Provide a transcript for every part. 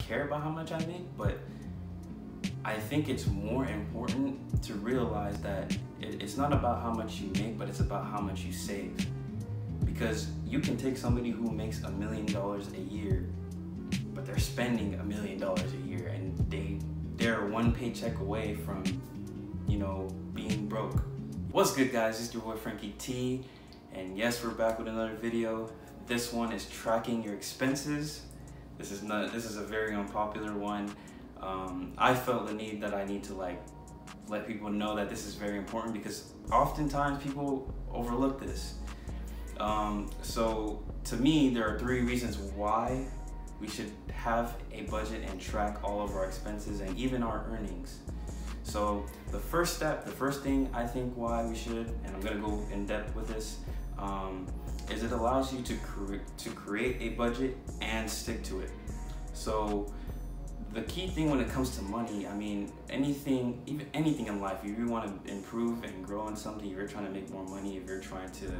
care about how much I make, but I think it's more important to realize that it's not about how much you make, but it's about how much you save. Because you can take somebody who makes $1 million a year, but they're spending $1 million a year, and they're one paycheck away from, you know, being broke. What's good, guys? It's your boy Frankie T, and yes, we're back with another video. This one is tracking your expenses. This is a very unpopular one. I felt the need that I need to let people know that this is very important, because oftentimes people overlook this. So to me, there are 3 reasons why we should have a budget and track all of our expenses and even our earnings. So the first thing I think why we should, and I'm gonna go in depth with this, is it allows you to create a budget and stick to it. So the key thing when it comes to money, I mean, anything in life, if you want to improve and grow in something, if you're trying to make more money, if you're trying to,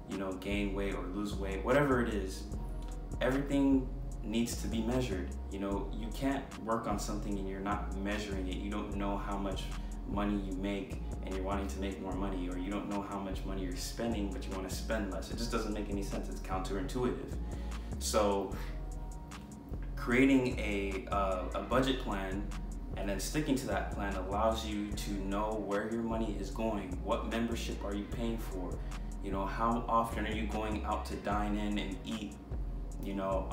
you know, gain weight or lose weight, whatever it is, everything needs to be measured. You know, you can't work on something and you're not measuring it. You don't know how much money you make and you're wanting to make more money, or you don't know how much money you're spending but you want to spend less. It just doesn't make any sense. It's counterintuitive. So creating a budget plan and then sticking to that plan allows you to know where your money is going. What membership are you paying for? You know, how often are you going out to dine in and eat? You know,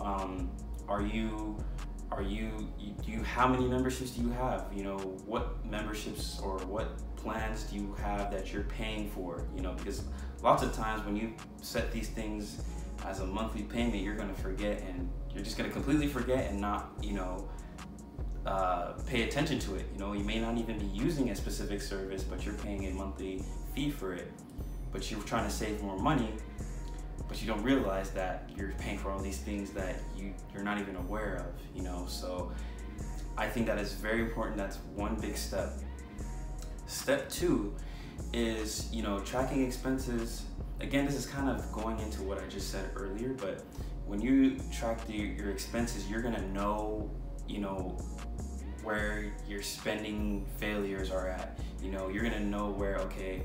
how many memberships do you have? You know, what memberships or what plans do you have that you're paying for? You know, because lots of times when you set these things as a monthly payment, you're gonna forget, and you're just gonna completely forget and not, you know, pay attention to it. You know, you may not even be using a specific service, but you're paying a monthly fee for it. But you're trying to save more money, but you don't realize that you're paying for all these things that you're not even aware of, you know? So I think that is very important. That's one big step. Step 2 is, you know, tracking expenses. Again, this is kind of going into what I just said earlier, but when you track your expenses, you're gonna know, you know, where your spending failures are at. You know, you're gonna know where, okay,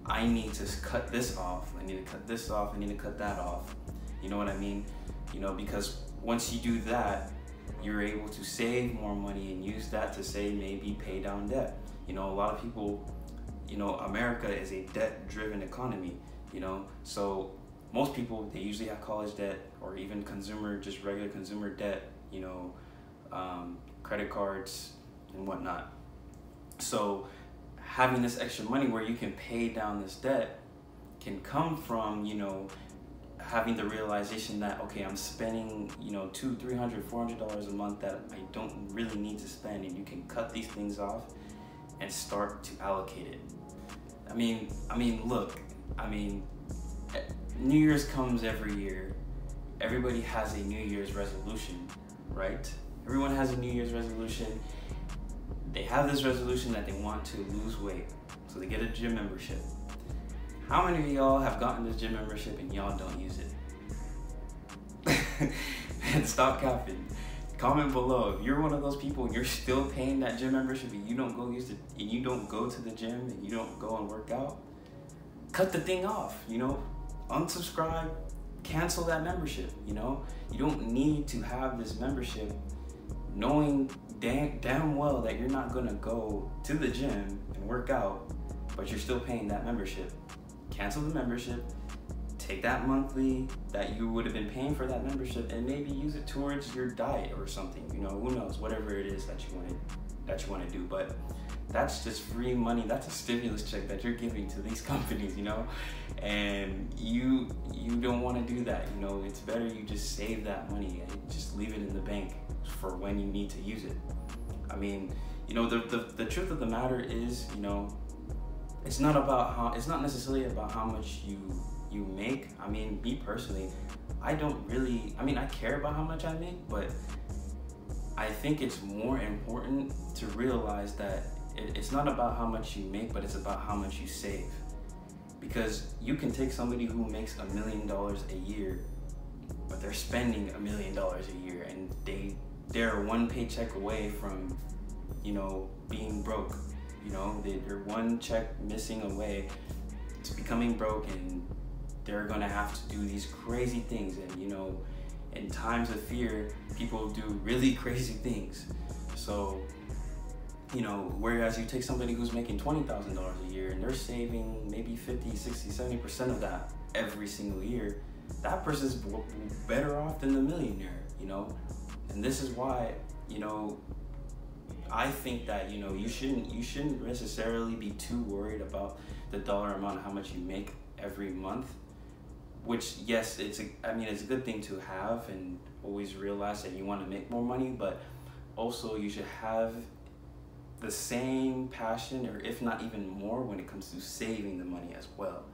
I need to cut this off, I need to cut this off, I need to cut that off. You know what I mean? You know, because once you do that, you're able to save more money and use that to, say, maybe pay down debt. You know, a lot of people, you know, America is a debt-driven economy, you know? So most people, they usually have college debt or even just regular consumer debt, you know, credit cards and whatnot. So having this extra money where you can pay down this debt can come from, you know, having the realization that, okay, I'm spending, you know, $200, $300, $400 a month that I don't really need to spend, and you can cut these things off and start to allocate it. I mean, look, New Year's comes every year. Everybody has a New Year's resolution, right? Everyone has a New Year's resolution. They have this resolution that they want to lose weight, so they get a gym membership. How many of y'all have gotten this gym membership and y'all don't use it? Man, stop capping. Comment below if you're one of those people and you're still paying that gym membership and you don't go to the gym and you don't go and work out. Cut the thing off, you know? Unsubscribe, cancel that membership, you know? You don't need to have this membership knowing damn well that you're not gonna go to the gym and work out, but you're still paying that membership. Cancel the membership, take that monthly that you would have been paying for that membership and maybe use it towards your diet or something, you know, who knows, whatever it is that you want to do. But that's just free money. That's a stimulus check that you're giving to these companies, you know, and you don't want to do that. You know, it's better you just save that money and just leave it in the bank for when you need to use it. I mean, you know, the truth of the matter is, you know, it's not necessarily about how much you make. I mean, me personally, I care about how much I make, but I think it's more important to realize that it's not about how much you make, but it's about how much you save. Because you can take somebody who makes $1 million a year, but they're spending $1 million a year, and they're one paycheck away from, you know, being broke. You know, they're one check missing away to becoming broke, and they're gonna have to do these crazy things. And you know, in times of fear, people do really crazy things. So, you know, whereas you take somebody who's making $20,000 a year and they're saving maybe 50, 60, 70% of that every single year, that person's better off than the millionaire, you know? And this is why, you know, I think that, you know, you shouldn't necessarily be too worried about the dollar amount of how much you make every month, which, yes, it's a good thing to have and always realize that you want to make more money, but also you should have the same passion, or if not even more, when it comes to saving the money as well.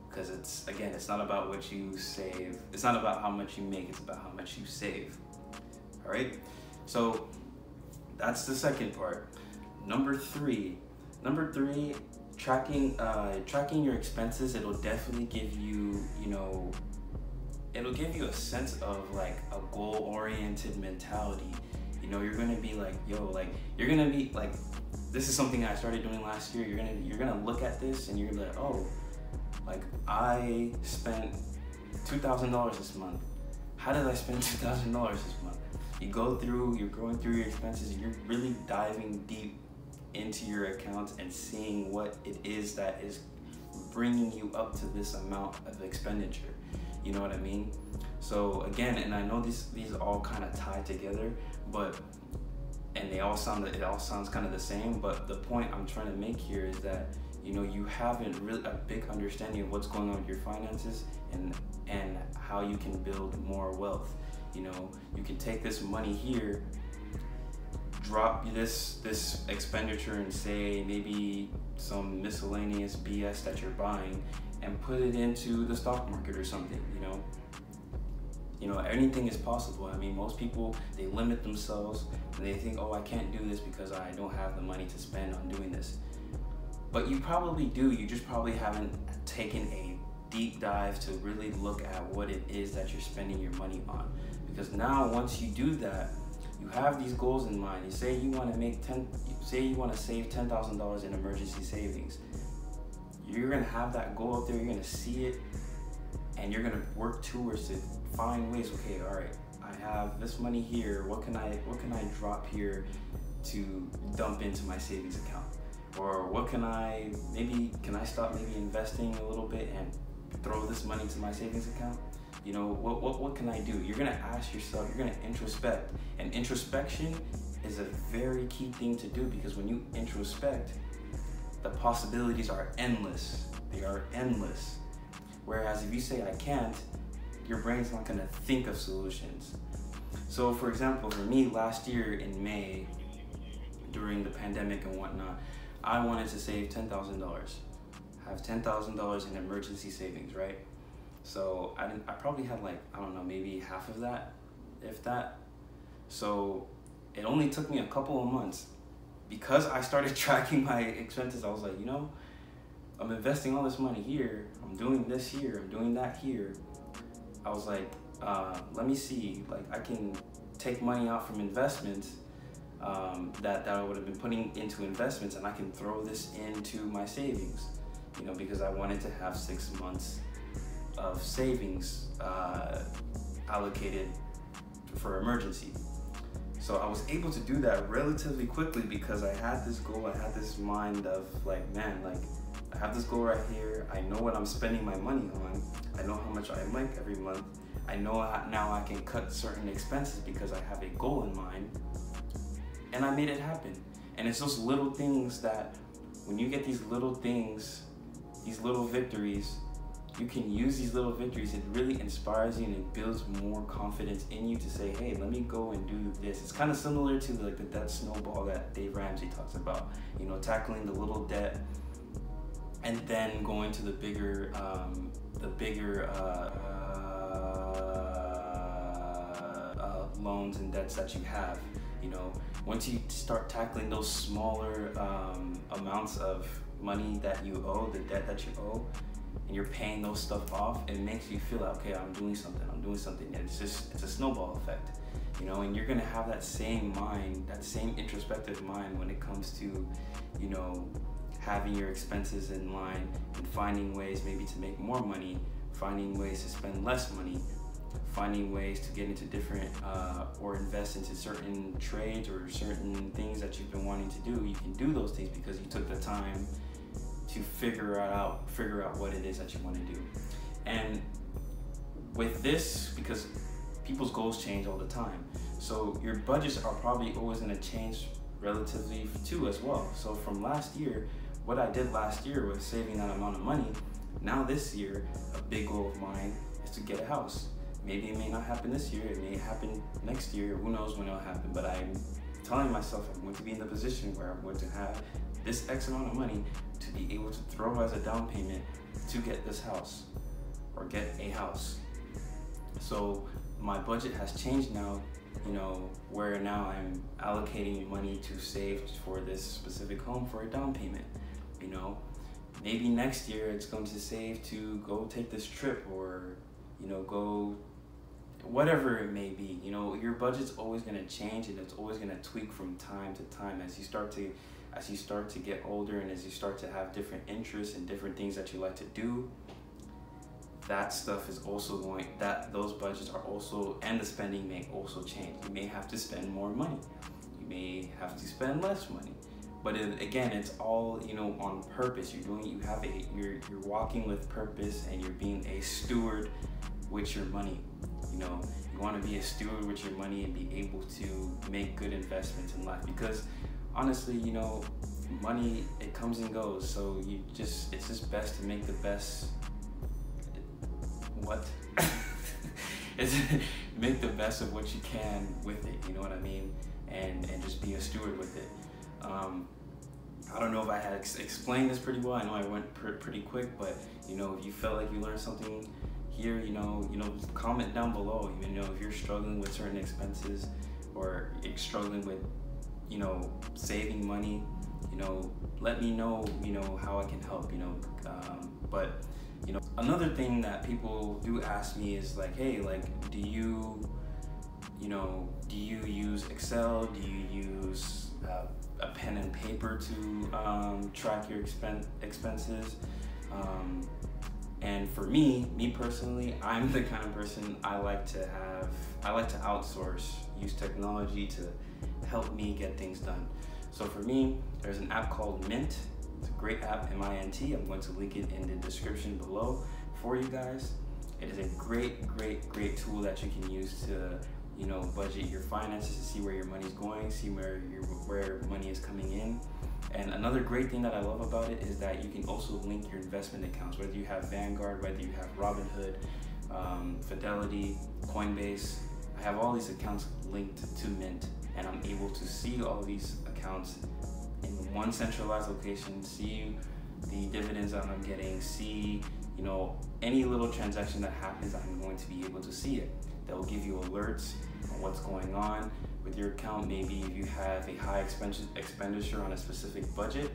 Because it's not about what you save, it's not about how much you make, it's about how much you save. All right, so that's the second part. Number three, tracking your expenses. It'll definitely give you, you know, it'll give you a sense of like a goal-oriented mentality. You know, you're gonna be like, yo, like, you're gonna be like, this is something I started doing last year. You're gonna look at this and you're gonna be like, oh, like, I spent $2,000 this month. How did I spend $2,000 this month? You're going through your expenses, and you're really diving deep into your accounts and seeing what it is that is bringing you up to this amount of expenditure. You know what I mean? So again, and I know these all kind of tie together, and it all sounds kind of the same, but the point I'm trying to make here is that, you know, you haven't really a big understanding of what's going on with your finances and how you can build more wealth. You know, you can take this money here, drop this expenditure, and say maybe some miscellaneous BS that you're buying, and put it into the stock market or something. You know, anything is possible. I mean, most people, they limit themselves and they think, oh, I can't do this because I don't have the money to spend on doing this. But you probably do. You just probably haven't taken a deep dive to really look at what it is that you're spending your money on. Because now, once you do that, you have these goals in mind. You say you want to save $10,000 in emergency savings. You're gonna have that goal up there. You're gonna see it, and you're gonna work towards it. Find ways. Okay, all right. I have this money here. What can I drop here to dump into my savings account? Or what can I stop investing a little bit and throw this money to my savings account? You know, what can I do? You're gonna ask yourself, you're gonna introspect. And introspection is a very key thing to do, because when you introspect, the possibilities are endless. They are endless. Whereas if you say, I can't, your brain's not gonna think of solutions. So for example, for me last year in May, during the pandemic and whatnot, I wanted to save $10,000, have $10,000 in emergency savings, right? So I probably had like, I don't know, maybe half of that, if that. So it only took me a couple of months, because I started tracking my expenses. I was like, you know, I'm investing all this money here, I'm doing this here, I'm doing that here. I was like, let me see, like, I can take money out from investments that I would have been putting into investments, and I can throw this into my savings, you know, because I wanted to have 6 months of savings allocated for emergency. So I was able to do that relatively quickly, because I had this goal, I had this mind of like, man, like, I have this goal right here, I know what I'm spending my money on, I know how much I make every month, I know now I can cut certain expenses because I have a goal in mind, and I made it happen. And it's those little things that, when you get these little things, these little victories, you can use these little victories. It really inspires you, and it builds more confidence in you to say, hey, let me go and do this. It's kind of similar to the debt snowball that Dave Ramsey talks about, you know, tackling the little debt and then going to the bigger loans and debts that you have. You know, once you start tackling those smaller amounts of money that you owe, the debt that you owe, and you're paying those stuff off, it makes you feel like, okay, I'm doing something. And it's a snowball effect. you know, and you're gonna have that same mind, that same introspective mind when it comes to, you know, having your expenses in line and finding ways maybe to make more money, finding ways to spend less money, finding ways to get into different or invest into certain trades or certain things that you've been wanting to do. You can do those things because you took the time to figure out what it is that you want to do. And with this, because people's goals change all the time, so your budgets are probably always going to change relatively too as well. So from last year, what I did last year was saving that amount of money. Now this year, a big goal of mine is to get a house. Maybe it may not happen this year, it may happen next year, who knows when it'll happen, but I'm telling myself I'm going to be in the position where I'm going to have this X amount of money to be able to throw as a down payment to get this house or get a house. So my budget has changed now, you know, where now I'm allocating money to save for this specific home for a down payment, you know. Maybe next year it's going to save to go take this trip or, you know, go whatever it may be. You know, your budget's always going to change and it's always going to tweak from time to time as you start to get older and as you start to have different interests and different things that you like to do. That stuff is also those budgets are also, and the spending may also change. You may have to spend more money. You may have to spend less money. But again, it's all, you know, on purpose. You're walking with purpose and you're being a steward with your money. You know, you want to be a steward with your money and be able to make good investments in life, because honestly, you know, money, it comes and goes. So it's just best to make the best, make the best of what you can with it, you know what I mean? And just be a steward with it. I don't know if I had explained this pretty well. I know I went pretty quick, but you know, if you felt like you learned something here, you know, comment down below. You know, if you're struggling with certain expenses or you're struggling with, you know, saving money, you know, let me know, you know, how I can help, you know. But you know, another thing that people do ask me is like, hey, like, do you use Excel? Do you use a pen and paper to track your expenses? And for me personally, I'm the kind of person I like to outsource, use technology to help me get things done. So for me, there's an app called Mint. It's a great app, MINT. I'm going to link it in the description below for you guys. It is a great tool that you can use to, you know, budget your finances, to see where your money's going, see where money is coming in. And another great thing that I love about it is that you can also link your investment accounts, whether you have Vanguard, whether you have Robinhood, Fidelity, Coinbase. I have all these accounts linked to Mint, and I'm able to see all these accounts in one centralized location, see the dividends that I'm getting, see, you know, any little transaction that happens, I'm going to be able to see it. That will give you alerts on what's going on with your account. Maybe if you have a high expenditure on a specific budget,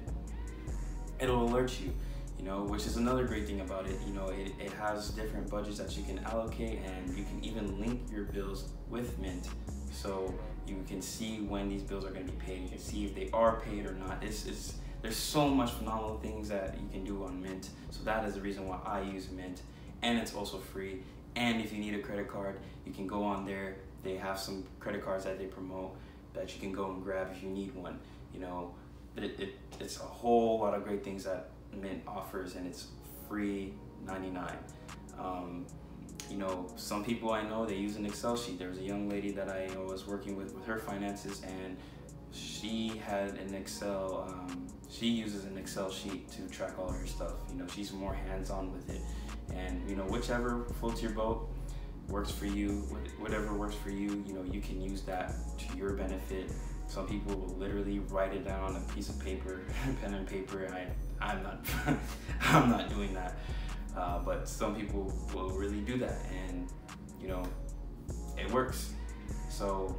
it'll alert you, you know, which is another great thing about it. You know, it has different budgets that you can allocate, and you can even link your bills with Mint. So you can see when these bills are going to be paid. You can see if they are paid or not. There's so much phenomenal things that you can do on Mint. So that is the reason why I use Mint, and it's also free. And if you need a credit card, you can go on there. They have some credit cards that they promote that you can go and grab if you need one. You know, it's a whole lot of great things that Mint offers, and it's free 99. You know, some people I know, they use an Excel sheet. There was a young lady that I was working with her finances, and she had an Excel, she uses an Excel sheet to track all her stuff. You know, she's more hands-on with it. And, you know, whichever floats your boat, works for you, whatever works for you, you know, you can use that to your benefit. Some people will literally write it down on a piece of paper, pen and paper, and I'm not, I'm not doing that. But some people will really do that, and, you know, it works. So,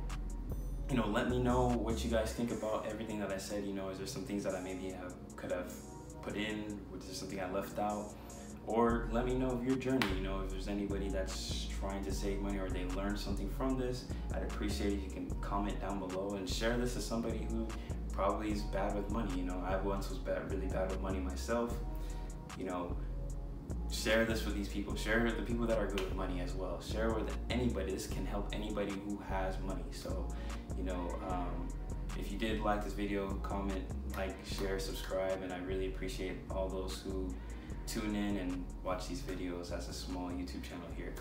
you know, let me know what you guys think about everything that I said. You know, is there some things that I maybe could have put in? Was there something I left out? or let me know of your journey. You know, if there's anybody that's trying to save money or they learned something from this, I'd appreciate it. You can comment down below and share this to somebody who probably is bad with money. You know, I once was really bad with money myself. You know, share this with these people. Share with the people that are good with money as well. Share with anybody. This can help anybody who has money. So, you know, if you did like this video, comment, like, share, subscribe, and I really appreciate all those who tune in and watch these videos as a small YouTube channel here.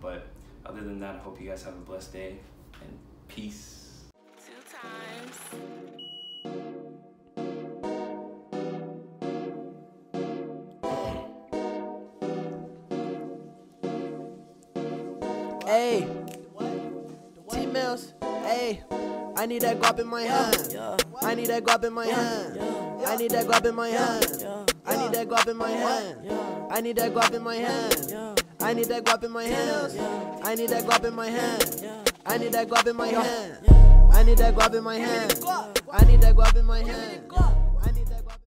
But other than that, I hope you guys have a blessed day, and peace. 2 times. Hey, T-Mills, hey, I need that guap in my hand. I need that guap in my hand. I need that guap in my hand. I need that guap in my hand. I need that guap in my hand. I need that guap in my hand. I need that guap in my hand. I need that guap in my hand. I need that guap in my hand. I need that guap in my hand.